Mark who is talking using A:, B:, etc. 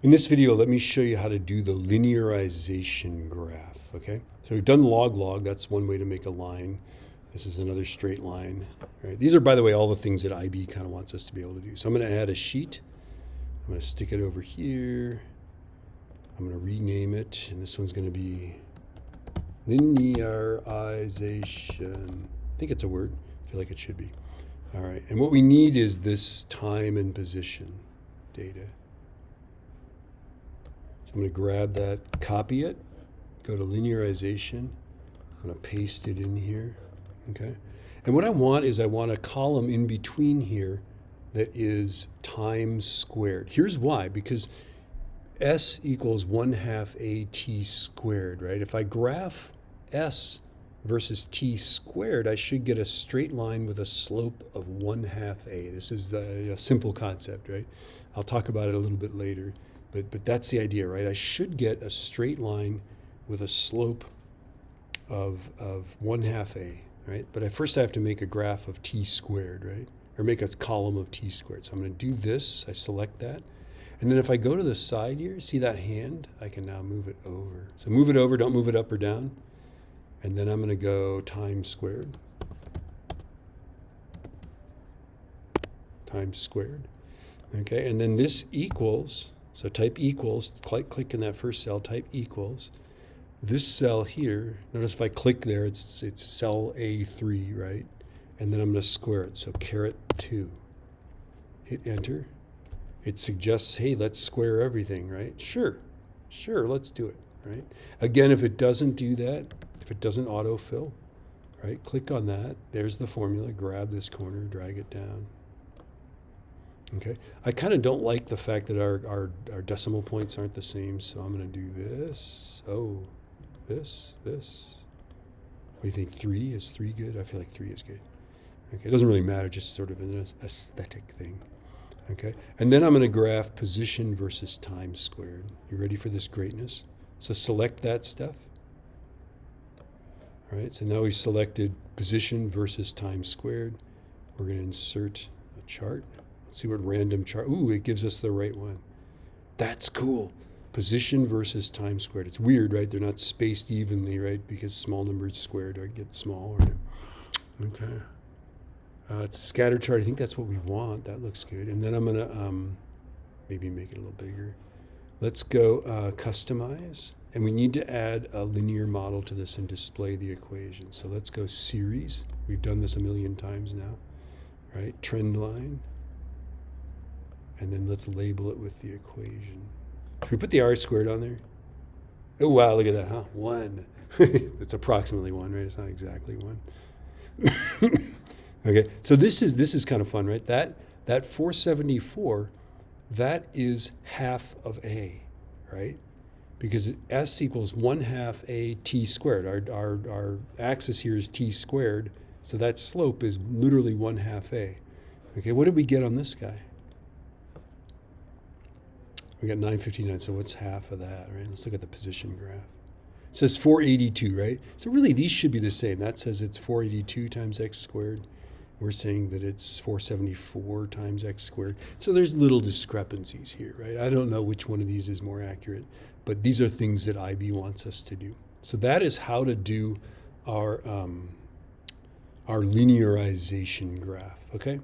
A: In this video, let me show you how to do the linearization graph, okay? So we've done log, that's one way to make a line. This is another straight line, right? These are, by the way, all the things that IB kind of wants us to be able to do. So I'm gonna add a sheet. I'm gonna stick it over here. I'm gonna rename it, and this one's gonna be linearization. I think it's a word. I feel like it should be. All right, and what we need is this time and position data. So I'm going to grab that, copy it, go to linearization. I'm going to paste it in here, okay? And what I want is I want a column in between here that is time squared. Here's why, because S equals 1/2 AT squared, right? If I graph S versus T squared, I should get a straight line with a slope of 1/2 A. This is a simple concept, right? I'll talk about it a little bit later. But that's the idea, right? I should get a straight line with a slope of 1/2 A, right? But first I have to make a graph of T squared, right? Or make a column of T squared. So I'm going to do this. I select that. And then if I go to the side here, see that hand? I can now move it over. So move it over, don't move it up or down. And then I'm going to go time squared. Time squared. Okay, and then this equals... So type equals, click in that first cell, type equals. This cell here, notice if I click there, it's cell A3, right? And then I'm going to square it, so caret 2. Hit enter. It suggests, hey, let's square everything, right? Sure, let's do it, right? Again, if it doesn't do that, if it doesn't autofill, right, click on that. There's the formula, grab this corner, drag it down. Okay, I kind of don't like the fact that our decimal points aren't the same, so I'm going to do this. Oh, this. What do you think? 3? Is 3 good? I feel like 3 is good. Okay, it doesn't really matter, just sort of an aesthetic thing. Okay, and then I'm going to graph position versus time squared. You ready for this greatness? So select that stuff. All right, so now we've selected position versus time squared. We're going to insert a chart. Let's see what random chart. Ooh, it gives us the right one. That's cool. Position versus time squared. It's weird, right? They're not spaced evenly, right? Because small numbers squared get small, right? Okay. It's a scatter chart. I think that's what we want. That looks good. And then I'm going to maybe make it a little bigger. Let's go customize. And we need to add a linear model to this and display the equation. So let's go series. We've done this a million times now, right? Trend line. And then let's label it with the equation. Should we put the r squared on there? Oh, wow, look at that, huh? 1. It's approximately 1, right? It's not exactly 1. Okay, so this is kind of fun, right? That 474, that is half of A, right? Because S equals 1/2 A T squared. Our axis here is T squared, so that slope is literally 1/2 A. Okay, what did we get on this guy? We got 959, so what's half of that, right? Let's look at the position graph. It says 482, right? So really these should be the same. That says it's 482 times x squared. We're saying that it's 474 times x squared. So there's little discrepancies here, right? I don't know which one of these is more accurate, but these are things that IB wants us to do. So that is how to do our linearization graph, okay?